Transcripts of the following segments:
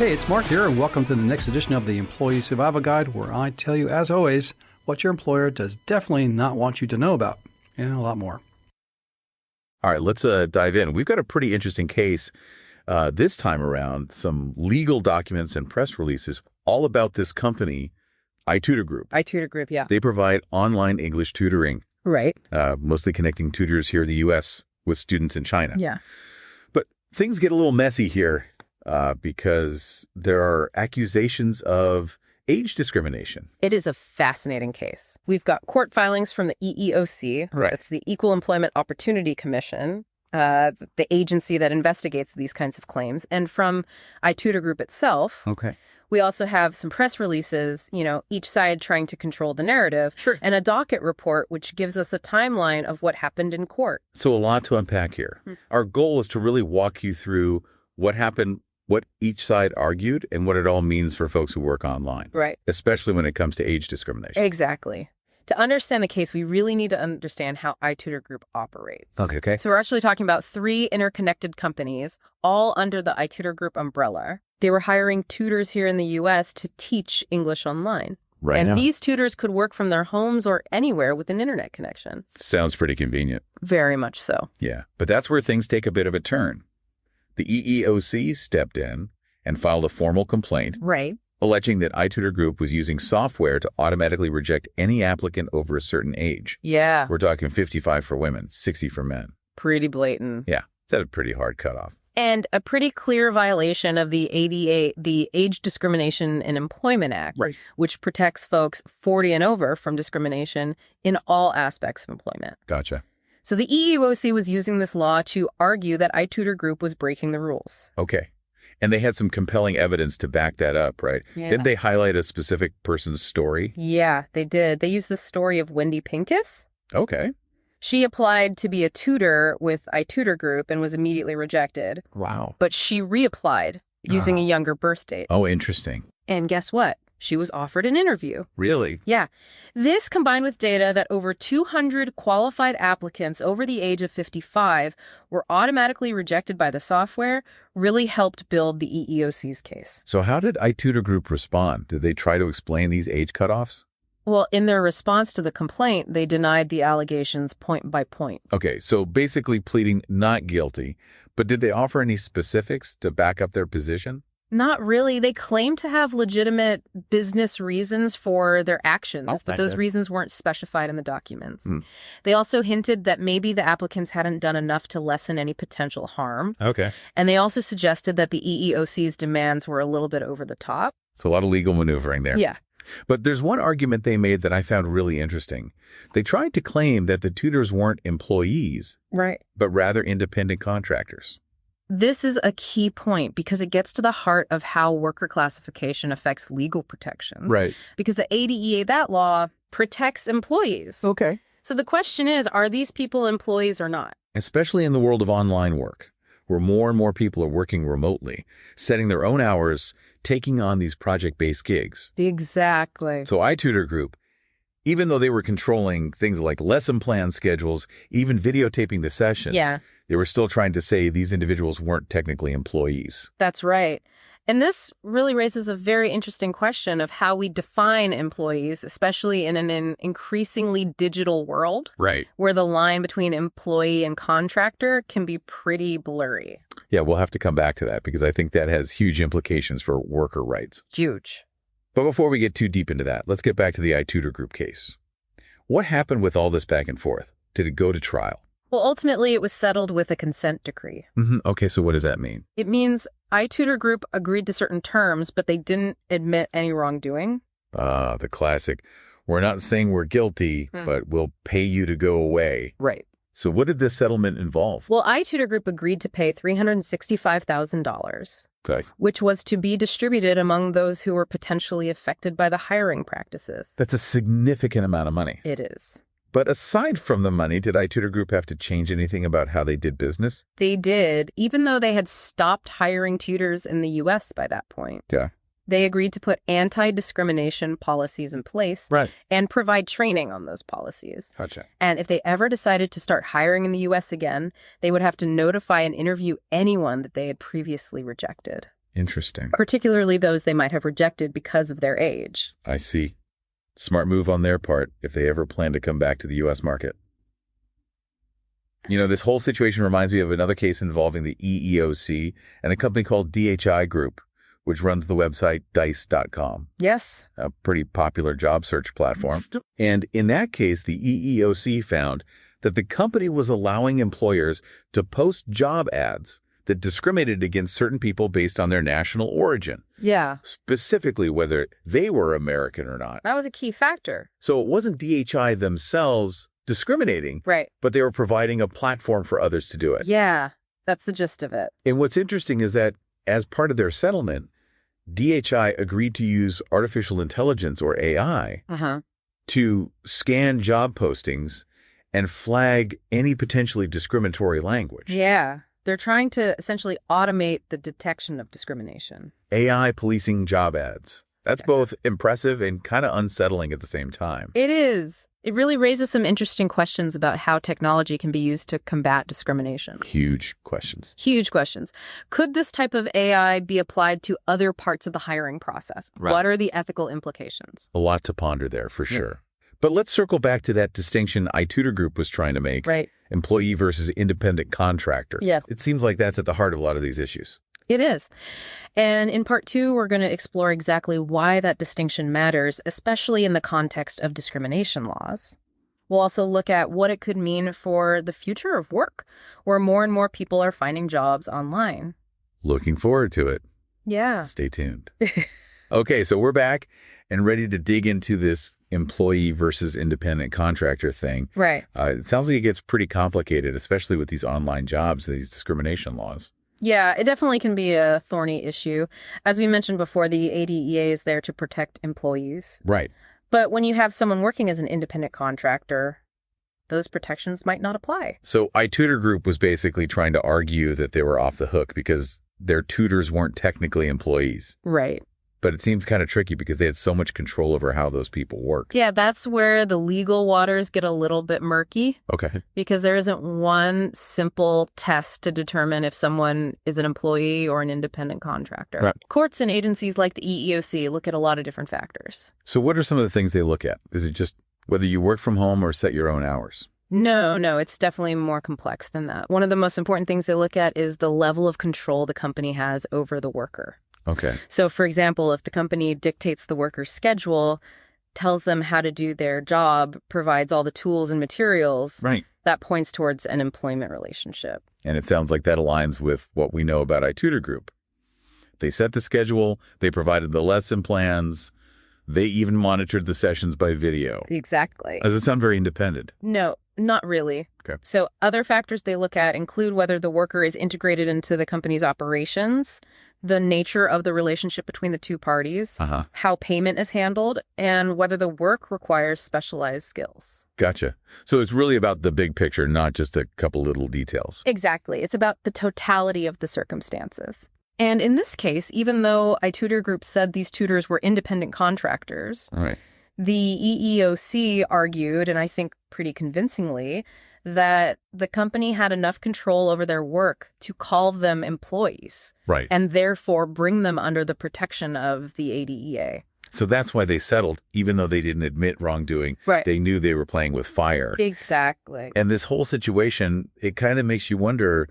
Hey, it's Mark here, and welcome to the next edition of the Employee Survival Guide, where I tell you, as always, what your employer does definitely not want you to know about, and a lot more. All right, let's dive in. We've got a pretty interesting case this time around, some legal documents and press releases all about this company, Itutor Group. Itutor Group, yeah. They provide online English tutoring. Right. Mostly connecting tutors here in the U.S. with students in China. Yeah. But things get a little messy here because there are accusations of age discrimination. It is a fascinating case. We've got court filings from the EEOC. Right. That's the Equal Employment Opportunity Commission, the agency that investigates these kinds of claims, and from Itutor Group itself. Okay. We also have some press releases, each side trying to control the narrative. Sure. And a docket report, which gives us a timeline of what happened in court. So a lot to unpack here. Our goal is to really walk you through what happened, what each side argued, and what it all means for folks who work online. Right. Especially when it comes to age discrimination. Exactly. To understand the case, we really need to understand how Itutor Group operates. Okay. So we're actually talking about 3 interconnected companies, all under the Itutor Group umbrella. They were hiring tutors here in the U.S. to teach English online. Right. And now. these tutors could work from their homes or anywhere with an internet connection. Sounds pretty convenient. Very much so. Yeah. But that's where things take a bit of a turn. The EEOC stepped in and filed a formal complaint. Right. Alleging that Itutor Group was using software to automatically reject any applicant over a certain age. Yeah. We're talking 55 for women, 60 for men. Pretty blatant. Yeah. That's a pretty hard cutoff. And a pretty clear violation of the ADA, the Age Discrimination in Employment Act, Right. which protects folks 40 and over from discrimination in all aspects of employment. Gotcha. So the EEOC was using this law to argue that Itutor Group was breaking the rules. Okay. And they had some compelling evidence to back that up, right? Yeah. Didn't they highlight a specific person's story? Yeah, they did. They used the story of Wendy Pincus. Okay. She applied to be a tutor with Itutor Group and was immediately rejected. Wow. But she reapplied using a younger birth date. Oh, interesting. And guess what? She was offered an interview. Really? Yeah. This, combined with data that over 200 qualified applicants over the age of 55 were automatically rejected by the software, really helped build the EEOC's case. So how did Itutor Group respond? Did they try to explain these age cutoffs? Well, in their response to the complaint, they denied the allegations point by point. Okay, so basically pleading not guilty, but did they offer any specifics to back up their position? Not really. They claim to have legitimate business reasons for their actions, but those reasons weren't specified in the documents. They also hinted that maybe the applicants hadn't done enough to lessen any potential harm. Okay. And they also suggested that the EEOC's demands were a little bit over the top. So a lot of legal maneuvering there. Yeah. But there's one argument they made that I found really interesting. They tried to claim that the tutors weren't employees, Right. but rather independent contractors. This is a key point because it gets to the heart of how worker classification affects legal protections. Right. Because the ADEA, that law, protects employees. Okay. So the question is, are these people employees or not? Especially in the world of online work, where more and more people are working remotely, setting their own hours, taking on these project-based gigs. Exactly. So Itutor Group, even though they were controlling things like lesson plan schedules, even videotaping the sessions, they were still trying to say these individuals weren't technically employees. That's right. And this really raises a very interesting question of how we define employees, especially in an increasingly digital world. Right. Where the line between employee and contractor can be pretty blurry. Yeah, we'll have to come back to that because I think that has huge implications for worker rights. Huge. But before we get too deep into that, let's get back to the Itutor Group case. What happened with all this back and forth? Did it go to trial? Well, ultimately, it was settled with a consent decree. Okay, so what does that mean? It means Itutor Group agreed to certain terms, but they didn't admit any wrongdoing. The classic, we're not saying we're guilty, but we'll pay you to go away. Right. So what did this settlement involve? Well, Itutor Group agreed to pay $365,000, Okay. which was to be distributed among those who were potentially affected by the hiring practices. That's a significant amount of money. It is. But aside from the money, did Itutor Group have to change anything about how they did business? They did, even though they had stopped hiring tutors in the U.S. by that point. Yeah. They agreed to put anti-discrimination policies in place and provide training on those policies. Gotcha. And if they ever decided to start hiring in the U.S. again, they would have to notify and interview anyone that they had previously rejected. Interesting. particularly those they might have rejected because of their age. I see. Smart move on their part if they ever plan to come back to the U.S. market. You know, this whole situation reminds me of another case involving the EEOC and a company called DHI Group, which runs the website dice.com. Yes. A pretty popular job search platform. And in that case, the EEOC found that the company was allowing employers to post job ads that discriminated against certain people based on their national origin. Yeah. Specifically whether they were American or not. That was a key factor. So it wasn't DHI themselves discriminating, Right. but they were providing a platform for others to do it. Yeah. That's the gist of it. And what's interesting is that as part of their settlement, DHI agreed to use artificial intelligence, or AI, to scan job postings and flag any potentially discriminatory language. Yeah. They're trying to essentially automate the detection of discrimination. AI policing job ads. That's both impressive and kind of unsettling at the same time. It is. It really raises some interesting questions about how technology can be used to combat discrimination. Huge questions. Huge questions. Could this type of AI be applied to other parts of the hiring process? Right. What are the ethical implications? A lot to ponder there, for sure. But let's circle back to that distinction Itutor Group was trying to make. Right. Employee versus independent contractor. Yes. It seems like that's at the heart of a lot of these issues. It is. And in part 2, we're going to explore exactly why that distinction matters, especially in the context of discrimination laws. We'll also look at what it could mean for the future of work, where more and more people are finding jobs online. Looking forward to it. Yeah. Stay tuned. Okay, so we're back and ready to dig into this employee versus independent contractor thing. Right. It sounds like it gets pretty complicated, especially with these online jobs, these discrimination laws. Yeah, it definitely can be a thorny issue. As we mentioned before, the ADEA is there to protect employees. Right. But when you have someone working as an independent contractor, those protections might not apply. So Itutor Group was basically trying to argue that they were off the hook because their tutors weren't technically employees. Right. But it seems kind of tricky because they had so much control over how those people worked. Yeah, that's where the legal waters get a little bit murky. Okay. Because there isn't one simple test to determine if someone is an employee or an independent contractor. Right. Courts and agencies like the EEOC look at a lot of different factors. So what are some of the things they look at? Is it just whether you work from home or set your own hours? No, it's definitely more complex than that. One of the most important things they look at is the level of control the company has over the worker. Okay. So, for example, if the company dictates the worker's schedule, tells them how to do their job, provides all the tools and materials, Right. that points towards an employment relationship. And it sounds like that aligns with what we know about Itutor Group. They set the schedule, they provided the lesson plans, they even monitored the sessions by video. Exactly. Does it sound very independent? No, not really. Okay. So other factors they look at include whether the worker is integrated into the company's operations, the nature of the relationship between the two parties, how payment is handled, and whether the work requires specialized skills. Gotcha. So it's really about the big picture, not just a couple little details. Exactly. It's about the totality of the circumstances. And in this case, even though Itutor Group said these tutors were independent contractors, Right. the EEOC argued, and I think pretty convincingly, that the company had enough control over their work to call them employees. Right. And therefore bring them under the protection of the ADEA. So that's why they settled, even though they didn't admit wrongdoing. Right. They knew they were playing with fire. Exactly. And this whole situation, it kind of makes you wonder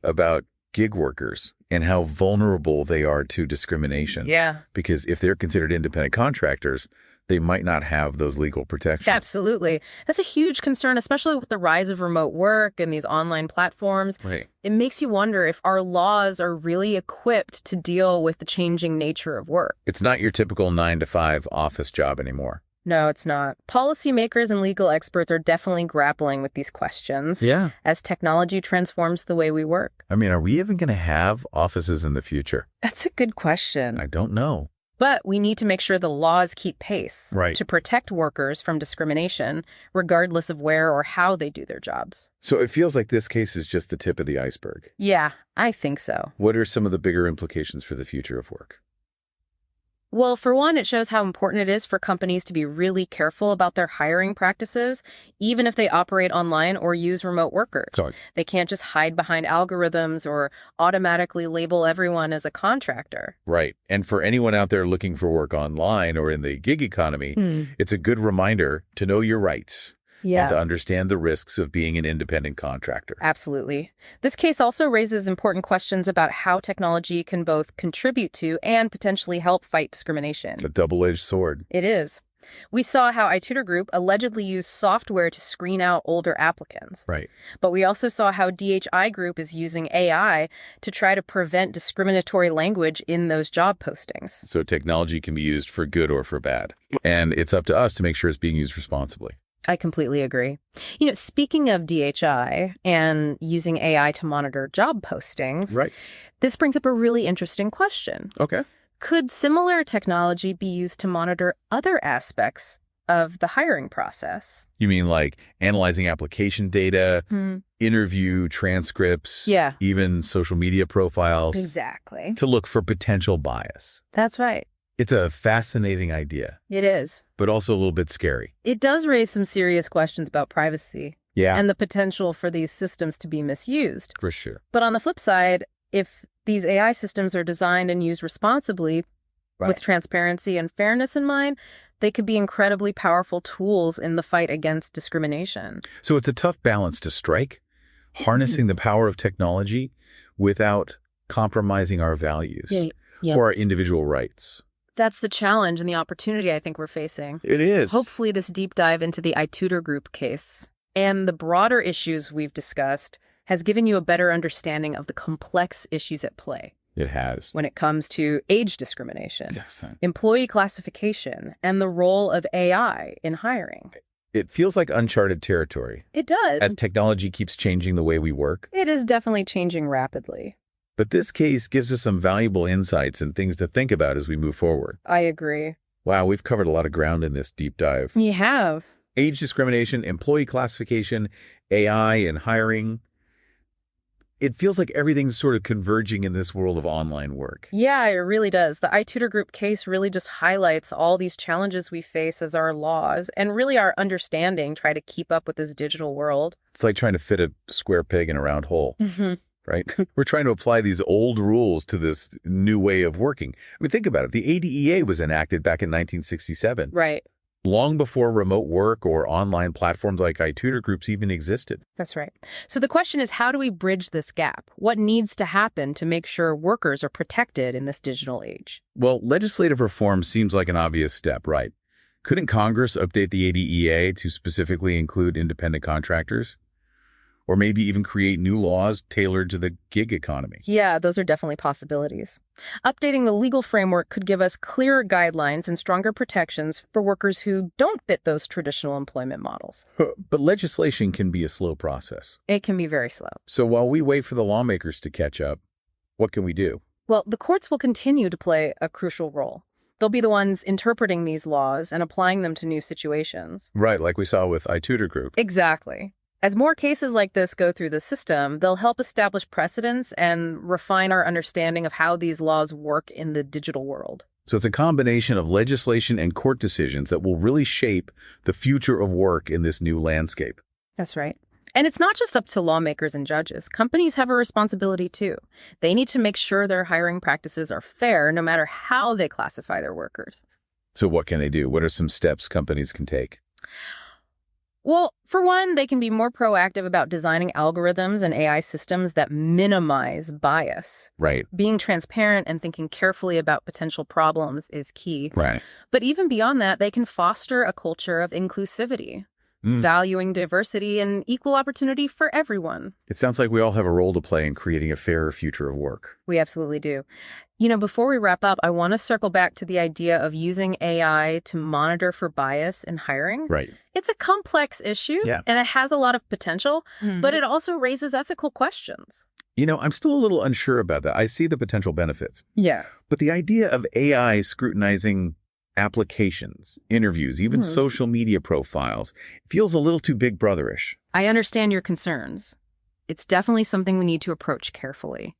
about gig workers and how vulnerable they are to discrimination. Yeah. Because if they're considered independent contractors, they might not have those legal protections. Absolutely. That's a huge concern, especially with the rise of remote work and these online platforms. Right. It makes you wonder if our laws are really equipped to deal with the changing nature of work. It's not your typical 9-to-5 office job anymore. No, it's not. Policymakers and legal experts are definitely grappling with these questions. Yeah. As technology transforms the way we work. I mean, are we even going to have offices in the future? That's a good question. I don't know. But we need to make sure the laws keep pace Right. to protect workers from discrimination, regardless of where or how they do their jobs. So it feels like this case is just the tip of the iceberg. Yeah, I think so. What are some of the bigger implications for the future of work? Well, for one, it shows how important it is for companies to be really careful about their hiring practices, even if they operate online or use remote workers. Sorry. They can't just hide behind algorithms or automatically label everyone as a contractor. Right. And for anyone out there looking for work online or in the gig economy, it's a good reminder to know your rights. And to understand the risks of being an independent contractor. Absolutely. This case also raises important questions about how technology can both contribute to and potentially help fight discrimination. It's a double-edged sword. It is. We saw how Itutor Group allegedly used software to screen out older applicants. Right. But we also saw how DHI Group is using AI to try to prevent discriminatory language in those job postings. So technology can be used for good or for bad. And it's up to us to make sure it's being used responsibly. I completely agree. Speaking of DHI and using AI to monitor job postings, right. This brings up a really interesting question. Okay. Could similar technology be used to monitor other aspects of the hiring process? You mean like analyzing application data, interview transcripts, even social media profiles? Exactly. To look for potential bias. That's right. It's a fascinating idea. It is. But also a little bit scary. It does raise some serious questions about privacy. Yeah. And the potential for these systems to be misused. For sure. But on the flip side, if these AI systems are designed and used responsibly, with transparency and fairness in mind, they could be incredibly powerful tools in the fight against discrimination. So it's a tough balance to strike, harnessing the power of technology without compromising our values or our individual rights. That's the challenge and the opportunity I think we're facing. It is. Hopefully this deep dive into the Itutor Group case and the broader issues we've discussed has given you a better understanding of the complex issues at play. It has. When it comes to age discrimination, employee classification, and the role of AI in hiring. It feels like uncharted territory. It does. As technology keeps changing the way we work. It is definitely changing rapidly. But this case gives us some valuable insights and things to think about as we move forward. I agree. Wow, we've covered a lot of ground in this deep dive. We have. Age discrimination, employee classification, AI and hiring. It feels like everything's sort of converging in this world of online work. Yeah, it really does. The Itutor Group case really just highlights all these challenges we face as our laws and really our understanding try to keep up with this digital world. It's like trying to fit a square peg in a round hole. Right? We're trying to apply these old rules to this new way of working. I mean, think about it. The ADEA was enacted back in 1967. Right. Long before remote work or online platforms like Itutor Groups even existed. That's right. So the question is, how do we bridge this gap? What needs to happen to make sure workers are protected in this digital age? Well, legislative reform seems like an obvious step, right? Couldn't Congress update the ADEA to specifically include independent contractors? Or maybe even create new laws tailored to the gig economy. Yeah, those are definitely possibilities. Updating the legal framework could give us clearer guidelines and stronger protections for workers who don't fit those traditional employment models. But legislation can be a slow process. It can be very slow. So while we wait for the lawmakers to catch up, what can we do? Well, the courts will continue to play a crucial role. They'll be the ones interpreting these laws and applying them to new situations. Right, like we saw with Itutor Group. Exactly. As more cases like this go through the system, they'll help establish precedents and refine our understanding of how these laws work in the digital world. So it's a combination of legislation and court decisions that will really shape the future of work in this new landscape. That's right. And it's not just up to lawmakers and judges. Companies have a responsibility too. They need to make sure their hiring practices are fair no matter how they classify their workers. So what can they do? What are some steps companies can take? Well, for one, they can be more proactive about designing algorithms and AI systems that minimize bias. Right. Being transparent and thinking carefully about potential problems is key. Right. But even beyond that, they can foster a culture of inclusivity, valuing diversity and equal opportunity for everyone. It sounds like we all have a role to play in creating a fairer future of work. We absolutely do. Before we wrap up, I want to circle back to the idea of using AI to monitor for bias in hiring. Right. It's a complex issue, and it has a lot of potential, but it also raises ethical questions. I'm still a little unsure about that. I see the potential benefits. Yeah. But the idea of AI scrutinizing applications, interviews, even social media profiles feels a little too big brotherish. I understand your concerns. It's definitely something we need to approach carefully.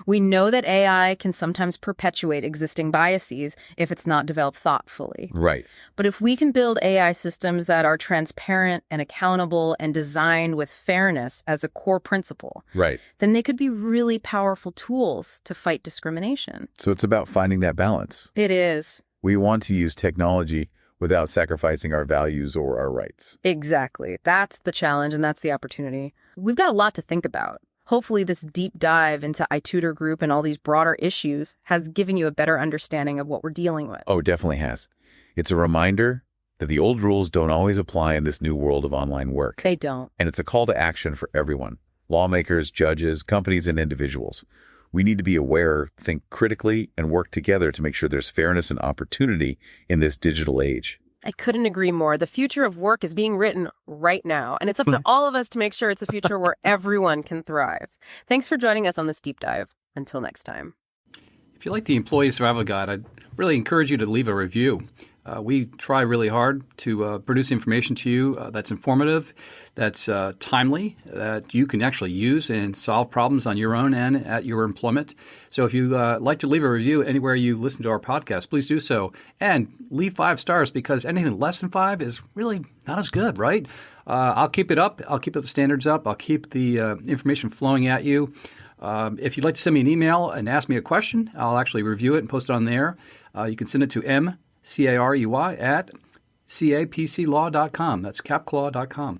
We know that AI can sometimes perpetuate existing biases if it's not developed thoughtfully. Right. But if we can build AI systems that are transparent and accountable and designed with fairness as a core principle, Right. then they could be really powerful tools to fight discrimination. So it's about finding that balance. It is. We want to use technology without sacrificing our values or our rights. Exactly. That's the challenge and that's the opportunity. We've got a lot to think about. Hopefully this deep dive into Itutor Group and all these broader issues has given you a better understanding of what we're dealing with. Oh, definitely has. It's a reminder that the old rules don't always apply in this new world of online work. They don't. And it's a call to action for everyone, lawmakers, judges, companies, and individuals. We need to be aware, think critically, and work together to make sure there's fairness and opportunity in this digital age. I couldn't agree more. The future of work is being written right now, and it's up to all of us to make sure it's a future where everyone can thrive. Thanks for joining us on this deep dive. Until next time. If you like the Employee Survival Guide, I'd really encourage you to leave a review. We try really hard to produce information to you that's informative, that's timely, that you can actually use and solve problems on your own and at your employment. So if you like to leave a review anywhere you listen to our podcast, please do so. And leave 5 stars, because anything less than 5 is really not as good, right? I'll keep it up. I'll keep the standards up. I'll keep the information flowing at you. If you'd like to send me an email and ask me a question, I'll actually review it and post it on there. You can send it to mcarey@capclaw.com. That's capclaw.com.